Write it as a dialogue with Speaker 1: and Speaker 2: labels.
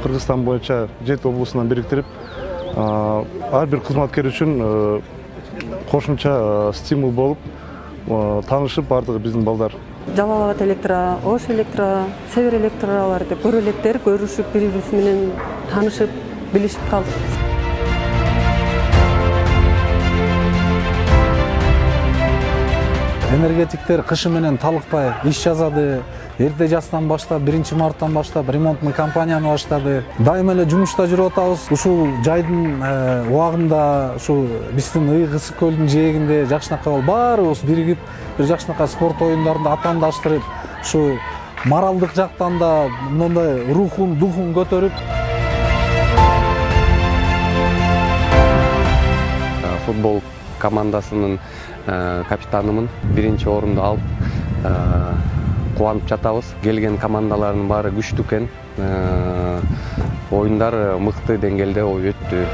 Speaker 1: Кыргызстан боюнча 7 облусунан бириктирип, ар бир кызматкер үчүн кошумча стимул болуп, таанышып бардыгы биздин балдар.
Speaker 2: Жалал Абад электро, Ош электро, Север электролор деп көрө электер, көрүшүп, бири-бириси менен таанышып, билишип калдык.
Speaker 3: Энергетиктер кышы менен талыкпай иш жазады. Эрте жастан баштап, 1 марттан баштап ремонтный компанияны баштады. Дайыма эле жумушта жүрүп атабыз. Ушул жайдын убагында, ушул биздин Ыйык Ысык көлдүн жээгинде жакшынакай баарыбыз биригип, бир жакшынакай спорт оюндарында атаандаштырып, ушу моралдык жактан да мындай рухун, духун көтөрүп.
Speaker 4: Футбол командасынын капитанымын. 1-орунду алып кубанып жатабыз. Келген командалардын баары күчтүү экен. Оюндар мыкты деңгээлде өттү.